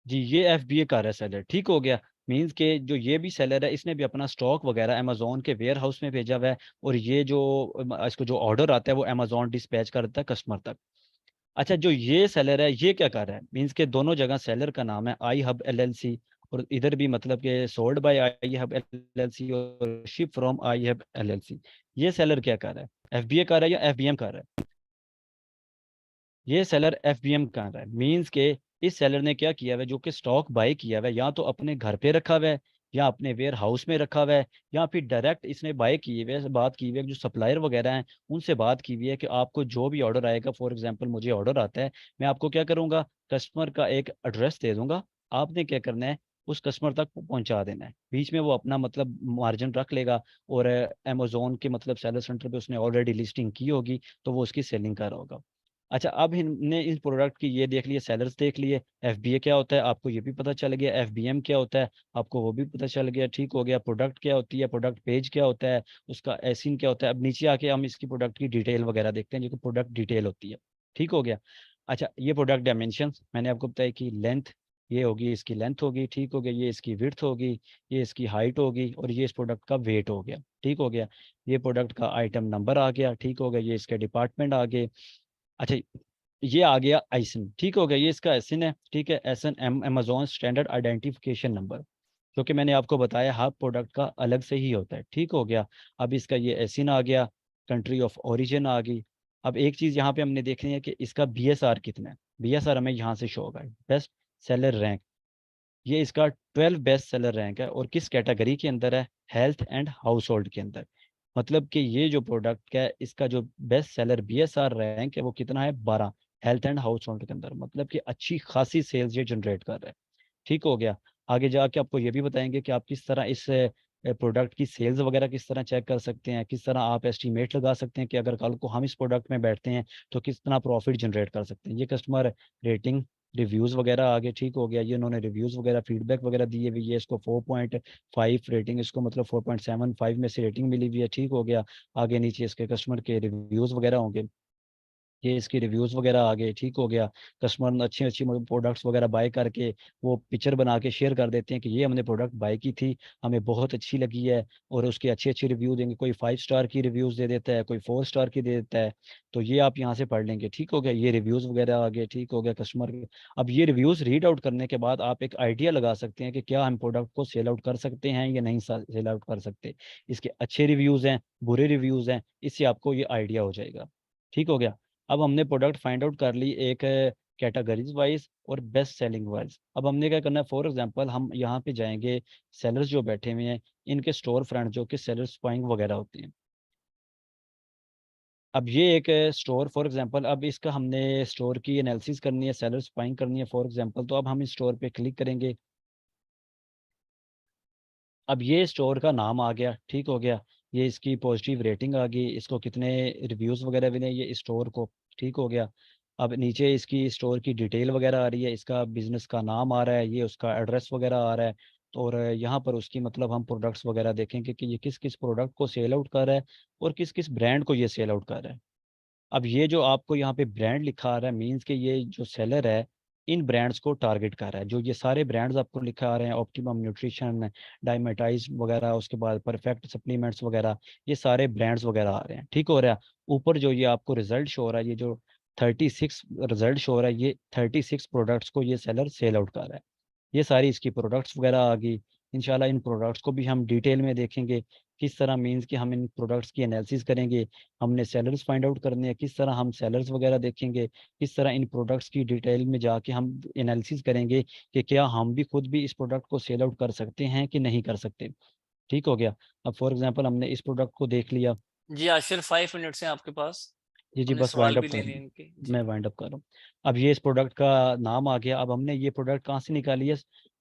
जी ये FBA कर रहा है सेलर, ठीक हो गया। मींस के जो ये भी सेलर है इसने भी अपना स्टॉक वगैरह अमेजोन के वेयर हाउस में भेजा हुआ है, और ये जो इसको जो ऑर्डर आता है वो अमेजोन डिस्पैच करता है कस्टमर तक। अच्छा जो ये सेलर है ये क्या कर रहा है, मींस के दोनों जगह सेलर का नाम है आई हब LLC, और इधर भी मतलब कि sold by I hub LLC और ship from I hub LLC। ये सेलर क्या कर रहा है, FBA कर रहा है या FBM कर रहा है? ये सेलर FBM कर रहा है, मींस के इस सेलर ने क्या किया हुआ है, जो कि स्टॉक बाय किया हुआ है या तो अपने घर पे रखा हुआ है या अपने वेयर हाउस में रखा हुआ है, या फिर डायरेक्ट इसने बाय किए हुए बात की हुई है जो सप्लायर वगैरह हैं उनसे बात की हुई है कि आपको जो भी ऑर्डर आएगा, फॉर एग्जांपल मुझे ऑर्डर आता है, मैं आपको क्या करूंगा, कस्टमर का एक एड्रेस दे दूंगा, आपने क्या करना है उस कस्टमर तक पहुंचा देना है, बीच में वो अपना मतलब मार्जिन रख लेगा, और अमेजोन के मतलब सेलर सेंटर पे उसने ऑलरेडी लिस्टिंग की होगी तो वो उसकी सेलिंग कर रहा होगा। अच्छा अब हमने इस प्रोडक्ट की ये देख लिए, सेलर्स देख लिए, FBA क्या होता है आपको ये भी पता चल गया, FBM क्या होता है आपको वो भी पता चल गया, ठीक हो गया। प्रोडक्ट क्या होती है, प्रोडक्ट पेज क्या होता है, उसका एसिन क्या होता है। अब नीचे आके हम इसकी प्रोडक्ट की डिटेल वगैरह देखते हैं जो कि प्रोडक्ट डिटेल होती है, ठीक हो गया। अच्छा ये प्रोडक्ट डायमेंशंस मैंने आपको बताया कि लेंथ, ये होगी इसकी लेंथ होगी, ठीक हो गया, ये इसकी विड्थ होगी, ये इसकी हाइट होगी, और ये इस प्रोडक्ट का वेट हो गया, ठीक हो गया। ये प्रोडक्ट का आइटम नंबर आ गया, ठीक हो गया, ये इसके डिपार्टमेंट आ गए। अच्छा ये आ गया आइसन, ठीक हो गया, ये इसका एसिन है, ठीक है, एसन अमेजोन स्टैंडर्ड आइडेंटिफिकेशन नंबर, जो कि मैंने आपको बताया हर प्रोडक्ट का अलग से ही होता है, ठीक हो गया। अब इसका ये एसिन आ गया, कंट्री ऑफ ओरिजिन आ गई। अब एक चीज़ यहाँ पे हमने देखनी है कि इसका BSR कितना है, BSR हमें यहाँ से शो होगा, बेस्ट सेलर रैंक, ये इसका 12 बेस्ट सेलर रैंक है, और किस कैटेगरी के अंदर है, हेल्थ एंड हाउस होल्ड के अंदर। मतलब कि ये जो प्रोडक्ट है इसका जो बेस्ट सेलर BSR रैंक है वो कितना है, 12, हेल्थ एंड हाउस होल्ड के अंदर, मतलब कि अच्छी खासी सेल्स ये जनरेट कर रहा है, ठीक हो गया। आगे जाके आपको ये भी बताएंगे कि आप किस तरह इस प्रोडक्ट की सेल्स वगैरह किस तरह चेक कर सकते हैं, किस तरह आप एस्टीमेट लगा सकते हैं कि अगर कल को हम इस प्रोडक्ट में बैठते हैं तो किस तरह प्रॉफिट जनरेट कर सकते हैं। ये कस्टमर रेटिंग रिव्यूज़ वगैरह आगे, ठीक हो गया, ये उन्होंने रिव्यूज़ वगैरह फीडबैक वगैरह दिए हुई है, इसको 4.5 रेटिंग, इसको मतलब 4.75 में से रेटिंग मिली हुई है, ठीक हो गया। आगे नीचे इसके कस्टमर के रिव्यूज़ वगैरह होंगे, ये इसके रिव्यूज़ वगैरह आ गए, ठीक हो गया। कस्टमर ने अच्छी अच्छी मतलब प्रोडक्ट्स वगैरह बाय करके वो पिक्चर बना के शेयर कर देते हैं कि ये हमने प्रोडक्ट बाय की थी, हमें बहुत अच्छी लगी है, और उसके अच्छे अच्छे रिव्यू देंगे, कोई 5 स्टार की रिव्यूज़ दे देता है, कोई 4 स्टार की दे देता है। तो ये आप यहाँ से पढ़ लेंगे, ठीक हो गया, ये रिव्यूज़ वगैरह आ गए, ठीक हो गया कस्टमर के। अब ये रिव्यूज़ रीड आउट करने के बाद आप एक आइडिया लगा सकते हैं कि क्या हम प्रोडक्ट को सेल आउट कर सकते हैं या नहीं सेल आउट कर सकते। इसके अच्छे रिव्यूज़ हैं, बुरे रिव्यूज़ हैं, इससे आपको ये आइडिया हो जाएगा, ठीक हो गया। अब हमने प्रोडक्ट फाइंड आउट कर ली एक कैटेगरीज वाइज और बेस्ट सेलिंग वाइज। अब हमने क्या करना है, फॉर एग्जांपल हम यहाँ पे जाएंगे, सेलर्स जो बैठे हुए हैं इनके स्टोर फ्रंट जो कि सेलर्स पॉइंट वगैरह होते हैं। अब ये एक स्टोर फॉर एग्जांपल, अब इसका हमने स्टोर की एनालिसिस करनी है, सेलर्स पॉइंट करनी है फॉर एग्जांपल, तो अब हम इस स्टोर पे क्लिक करेंगे। अब ये स्टोर का नाम आ गया, ठीक हो गया, ये इसकी पॉजिटिव रेटिंग आ गई, इसको कितने रिव्यूज़ वगैरह मिले ये स्टोर को, ठीक हो गया। अब नीचे इसकी स्टोर की डिटेल वगैरह आ रही है, इसका बिजनेस का नाम आ रहा है, ये उसका एड्रेस वगैरह आ रहा है। तो और यहाँ पर उसकी मतलब हम प्रोडक्ट्स वगैरह देखेंगे कि ये किस किस प्रोडक्ट को सेल आउट कर रहा है और किस किस ब्रांड को ये सेल आउट कर रहा है। अब ये जो आपको यहाँ पे ब्रांड लिखा आ रहा है, मीन्स कि ये जो सेलर है इन ब्रांड्स को टारगेट कर रहा है। जो ये सारे ब्रांड्स आपको लिखा आ रहे हैं, ऑप्टिमम न्यूट्रिशन, डाइमेटाइज वगैरह, उसके बाद परफेक्ट सप्लीमेंट्स वगैरह, ये सारे ब्रांड्स वगैरह आ रहे हैं, ठीक हो रहा है। ऊपर जो ये आपको रिजल्ट शो हो रहा है, ये जो 36 रिजल्ट शो हो रहा है, ये 36 प्रोडक्ट्स को ये सेलर सेल आउट कर रहा है। ये सारी इसकी प्रोडक्ट्स वगैरह आ गई। इंशाल्लाह इन प्रोडक्ट्स को भी हम डिटेल में देखेंगे, किस तरह मीन्स कि हम इन प्रोडक्ट्स की एनालिसिस करेंगे, हमने सेलर्स फाइंड आउट करने हैं, किस तरह हम सेलर्स वगैरह देखेंगे, किस तरह इन प्रोडक्ट्स की डिटेल में जाके हम एनालिसिस करेंगे कि क्या हम भी खुद भी इस प्रोडक्ट को सेल आउट कर सकते हैं कि नहीं कर सकते। ठीक हो गया। अब फॉर एग्जांपल हमने इस प्रोडक्ट को देख लिया। जी आशिर 5 मिनट्स हैं आपके पास, जी जी, हमने बस सवाल वाइंड अप भी कर लेने रहा हैं हूँ। इनके जी। मैं वाइंड अप कर रहा हूँ। अब ये इस प्रोडक्ट का नाम आ गया। अब हमने ये प्रोडक्ट कहाँ से निकाली है,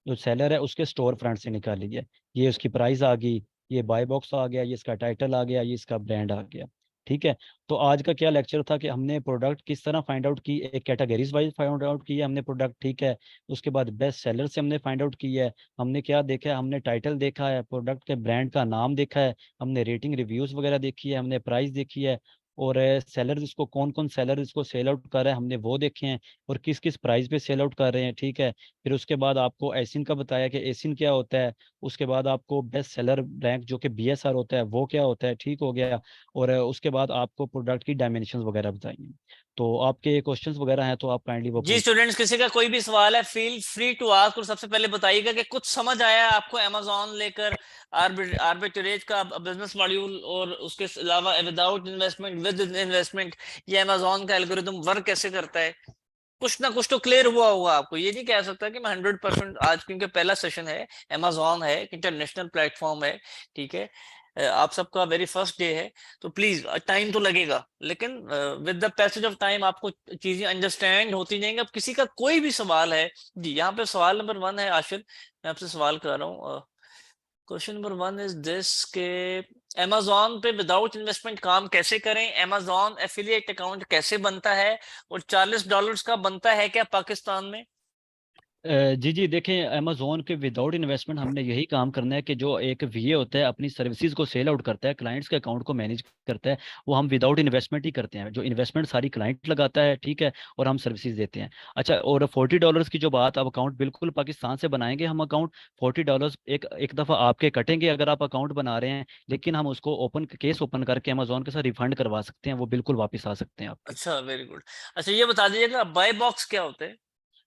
जो सेलर है उसके स्टोर फ्रंट से निकाली है। ये उसकी प्राइस आ गई, ये बाय बॉक्स आ गया, ये इसका टाइटल आ गया, ये इसका ब्रांड आ गया। ठीक है। तो आज का क्या लेक्चर था कि हमने प्रोडक्ट किस तरह फाइंड आउट की, एक कैटेगरीज वाइज फाइंड आउट की है हमने प्रोडक्ट, ठीक है। उसके बाद बेस्ट सेलर से हमने फाइंड आउट की है। हमने क्या देखा है, हमने टाइटल देखा है, प्रोडक्ट के ब्रांड का नाम देखा है, हमने रेटिंग रिव्यूज वगैरह देखी है, हमने प्राइस देखी है, और सेलर इसको कौन कौन सेलर इसको सेल आउट कर रहे हैं हमने वो देखे हैं, और किस किस प्राइस पे सेल आउट कर रहे हैं, ठीक है। फिर उसके बाद आपको एसिन का बताया कि एसिन क्या होता है। उसके बाद आपको बेस्ट सेलर रैंक जो कि बीएसआर होता है वो क्या होता है, ठीक हो गया। और उसके बाद आपको प्रोडक्ट की डायमेंशंस वगैरह बताइए। तो आपके क्वेश्चंस वगैरह हैं तो आप काइंडली वो जी पूछ। स्टूडेंट्स, किसी का कोई भी सवाल है फील फ्री टू आस्क। और सबसे पहले बताइएगा कि कुछ समझ आया है आपको अमेजोन लेकर, आर्बिट्रेज का बिजनेस मॉड्यूल, और उसके अलावा विदाउट इन्वेस्टमेंट विद इन्वेस्टमेंट ये अमेजोन का एल्गोरिदम वर्क कैसे करता है। कुछ ना कुछ तो क्लियर हुआ होगा आपको। ये नहीं कह सकता कि मैं 100% आज, क्योंकि पहला सेशन है, अमेजोन है, इंटरनेशनल प्लेटफॉर्म है, ठीक है। आप सबका वेरी फर्स्ट डे है, तो प्लीज टाइम तो लगेगा, लेकिन with the passage of time आपको चीजें अंडरस्टैंड होती जाएंगी। अब किसी का कोई भी सवाल है, जी यहाँ पे सवाल नंबर 1 है आशिर, मैं आपसे सवाल कर रहा हूँ। क्वेश्चन नंबर 1 इज दिस के अमेजोन पे विदाउट इन्वेस्टमेंट काम कैसे करें, अमेजोन एफिलिएट अकाउंट कैसे बनता है, और $40 का बनता है क्या पाकिस्तान में। जी जी, देखें, अमेजोन के विदाउट इन्वेस्टमेंट हमने यही काम करना है कि जो एक वीए होता है अपनी सर्विसेज को सेल आउट करता है, क्लाइंट्स के अकाउंट को मैनेज करता है, वो हम विदाउट इन्वेस्टमेंट ही करते हैं। जो इन्वेस्टमेंट सारी क्लाइंट लगाता है, ठीक है, और हम सर्विसेज देते हैं। अच्छा, और $40 की जो बात, अब अकाउंट बिल्कुल पाकिस्तान से बनाएंगे हम अकाउंट। $40 एक एक दफ़ा आपके कटेंगे अगर आप अकाउंट बना रहे हैं, लेकिन हम उसको ओपन केस ओपन करके अमेजोन के साथ रिफंड करवा सकते हैं, वो बिल्कुल वापस आ सकते हैं आपके। अच्छा वेरी गुड। अच्छा ये बता दीजिएगा बाय बॉक्स क्या होते हैं।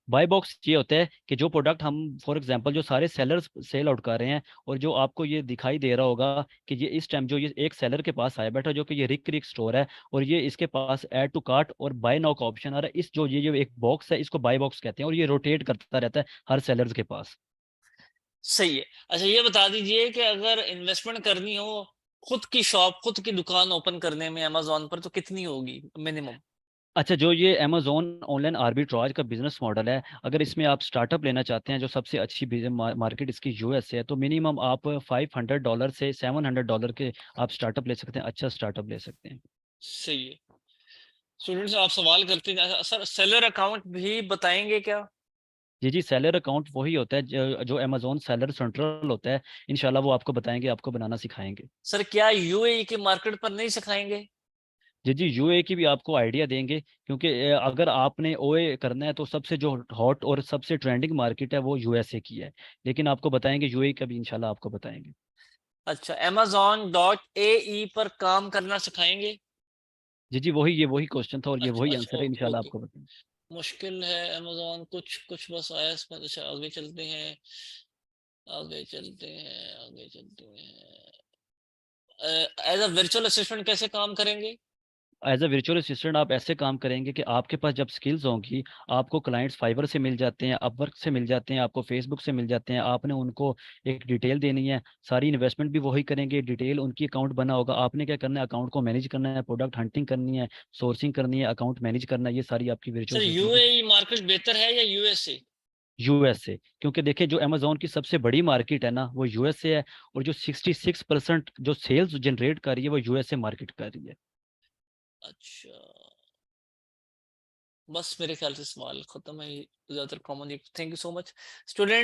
बाय बॉक्स ये होता है कि जो प्रोडक्ट हम फॉर एग्जांपल जो सारे सेलर्स सेल आउट कर रहे हैं, और जो आपको ये दिखाई दे रहा होगा कि ये इस टाइम जो ये एक सेलर के पास आया बैठा जो कि ये रिक रिक स्टोर है, और ये इसके पास ऐड टू कार्ट और बाय नाउ का ऑप्शन आ रहा है, इस जो ये एक बॉक्स है इसको बाय बॉक्स कहते हैं, और ये रोटेट करता रहता है हर सेलर्स के पास। सही है। अच्छा ये बता दीजिए कि अगर इन्वेस्टमेंट करनी हो खुद की शॉप, खुद की दुकान ओपन करने में अमेजोन पर, तो कितनी होगी मिनिमम। अच्छा, जो ये अमेजोन ऑनलाइन आर्बिट्राज का बिजनेस मॉडल है, अगर इसमें आप स्टार्टअप लेना चाहते हैं, जो सबसे अच्छी मार्केट इसकी यूएस है, तो मिनिमम आप $500 से $700 के आप स्टार्टअप ले सकते हैं, अच्छा स्टार्टअप ले सकते हैं। सही है। स्टूडेंट्स आप सवाल करते हैं सर, सेलर अकाउंट भी बताएंगे क्या। जी जी, सेलर अकाउंट वही होता है जो अमेजोन सेलर सेंट्रल होता है। इंशाल्लाह वो आपको बताएंगे, आपको बनाना सिखाएंगे। सर क्या यूएई के मार्केट पर नहीं सिखाएंगे। जी जी, यूए की भी आपको आइडिया देंगे, क्योंकि अगर आपने ओए करना है तो सबसे जो हॉट और सबसे ट्रेंडिंग मार्केट है वो यूएसए की है, लेकिन आपको बताएंगे यूए का भी, इंशाल्लाह आपको बताएंगे। अच्छा amazon.ae पर काम करना सिखाएंगे। जी जी, वही ये वही क्वेश्चन था और ये अच्छा वही अच्छा आंसर है, ओके इंशाल्लाह ओके। आपको बताएंगे। मुश्किल है अमेजोन, कुछ कुछ बस आया इसमें। अच्छा आगे चलते हैं, आगे चलते हैं, आगे चलते हैं। एज अ वर्चुअल असिस्टेंट कैसे काम करेंगे। एज अ वर्चुअल असिस्टेंट आप ऐसे काम करेंगे कि आपके पास जब स्किल्स होंगी, आपको क्लाइंट्स फाइवर से मिल जाते हैं, अपवर्क से मिल जाते हैं, आपको फेसबुक से मिल जाते हैं, आपने उनको एक डिटेल देनी है, सारी इन्वेस्टमेंट भी वही करेंगे, डिटेल उनकी अकाउंट बना होगा, आपने क्या करना है, अकाउंट को मैनेज करना है, प्रोडक्ट हंटिंग करनी है, सोर्सिंग करनी है, अकाउंट मैनेज करना है, ये सारी आपकी वर्चुअल सर असिस्टेंट की। यूएई मार्केट बेहतर है या यूएसए। यूएसए, क्योंकि देखिए जो अमेजोन की सबसे बड़ी मार्केट है ना वो यूएसए है, और जो 66% जो सेल्स जनरेट कर रही है वो यूएसए मार्केट कर रही है। अच्छा बस मेरे ख्याल से सवाल खत्म है, ज्यादातर common. Thank you so much student.